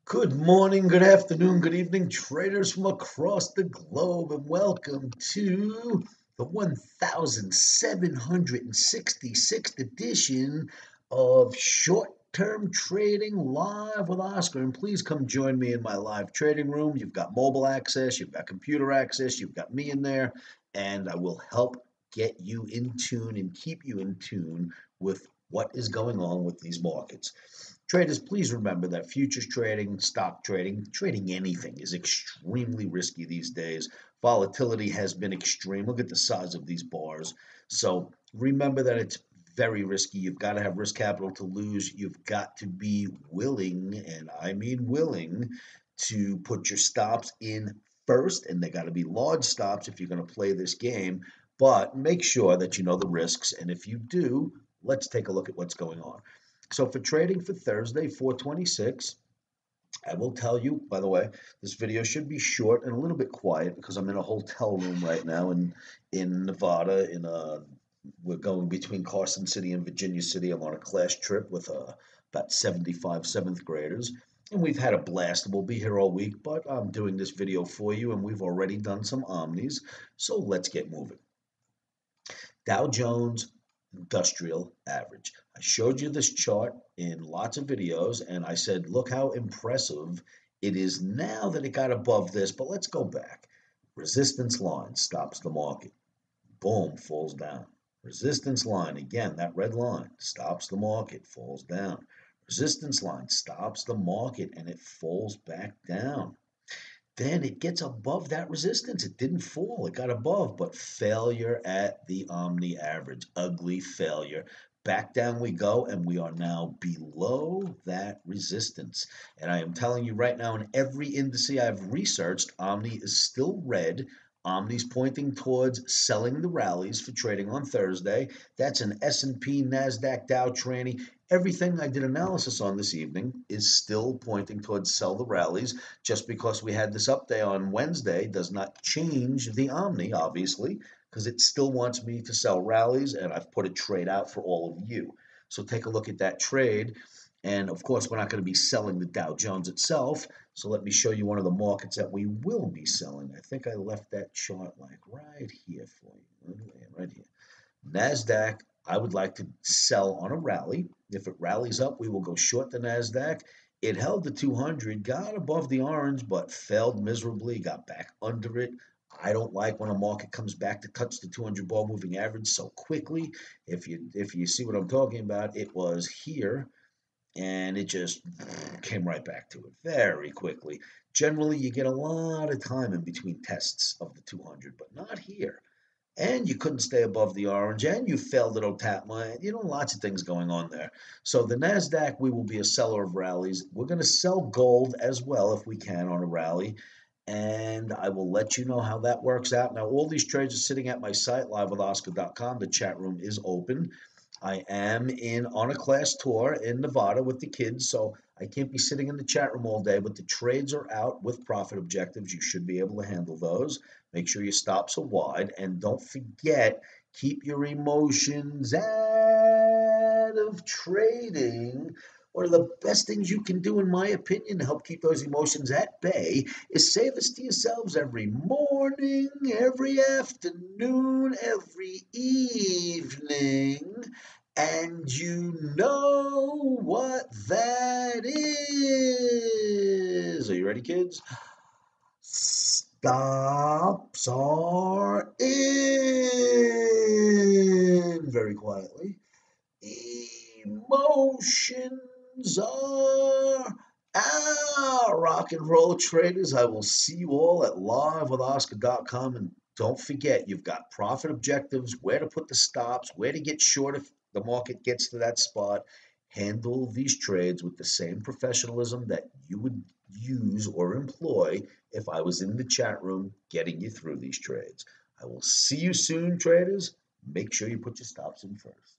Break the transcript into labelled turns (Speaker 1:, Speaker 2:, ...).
Speaker 1: Good morning, good afternoon, good evening, traders from across the globe, and welcome to the 1766th edition of Short Term Trading Live with Oscar. And please come join me in my live trading room. You've got mobile access, you've got computer access, you've got me in there, and I will help get you in tune and keep you in tune with what is going on with these markets. Traders, please remember that futures trading, stock trading, trading anything is extremely risky these days. Volatility has been extreme. Look at the size of these bars. So remember that it's very risky. You've got to have risk capital to lose. You've got to be willing, and I mean willing, to put your stops in first, and they got to be large stops if you're going to play this game. But make sure that you know the risks. And if you do, let's take a look at what's going on. So for trading for Thursday, 426, I will tell you, by the way, this video should be short and a little bit quiet because I'm in a hotel room right now in Nevada. We're going between Carson City and Virginia City. I'm on a class trip with about 75 seventh graders. And we've had a blast. We'll be here all week, but I'm doing this video for you, and we've already done some omnis. So let's get moving. Dow Jones Industrial Average. I showed you this chart in lots of videos, and I said, look how impressive it is now that it got above this, but let's go back. Resistance line stops the market. Boom, falls down. Resistance line, again, that red line stops the market, falls down. Resistance line stops the market, and it falls back down. Then it gets above that resistance. It didn't fall, it got above, but failure at the OMNI average. Ugly failure. Back down we go, and we are now below that resistance. And I am telling you right now, in every indice I've researched, OMNI is still red. OMNI's pointing towards selling the rallies for trading on Thursday. That's an S&P, NASDAQ, Dow tranny. Everything I did analysis on this evening is still pointing towards sell the rallies. Just because we had this up day on Wednesday does not change the Omni, obviously, because it still wants me to sell rallies, and I've put a trade out for all of you. So take a look at that trade. And of course, we're not going to be selling the Dow Jones itself. So let me show you one of the markets that we will be selling. I think I left that chart like right here for you. Right here. NASDAQ, I would like to sell on a rally. If it rallies up, we will go short the NASDAQ. It held the 200, got above the orange, but failed miserably, got back under it. I don't like when a market comes back to touch the 200 ball moving average so quickly. If you see what I'm talking about, it was here and it just came right back to it very quickly. Generally, you get a lot of time in between tests of the 200, but not here. And you couldn't stay above the orange, and you failed at Otapma. Lots of things going on there. So the NASDAQ, we will be a seller of rallies. We're going to sell gold as well if we can on a rally. And I will let you know how that works out. Now, all these trades are sitting at my site, livewithoscar.com. The chat room is open. I am on a class tour in Nevada with the kids, so I can't be sitting in the chat room all day, but the trades are out with profit objectives. You should be able to handle those. Make sure your stops are wide, and don't forget, keep your emotions out of trading. One of the best things you can do, in my opinion, to help keep those emotions at bay is say this to yourselves every morning, every afternoon, every evening. And you know what that is. Are you ready, kids? Stops are in. Very quietly. Emotions are out. Rock and roll traders. I will see you all at livewithoscar.com. And don't forget, you've got profit objectives, where to put the stops, where to get short if the market gets to that spot. Handle these trades with the same professionalism that you would use or employ if I was in the chat room getting you through these trades. I will see you soon, traders. Make sure you put your stops in first.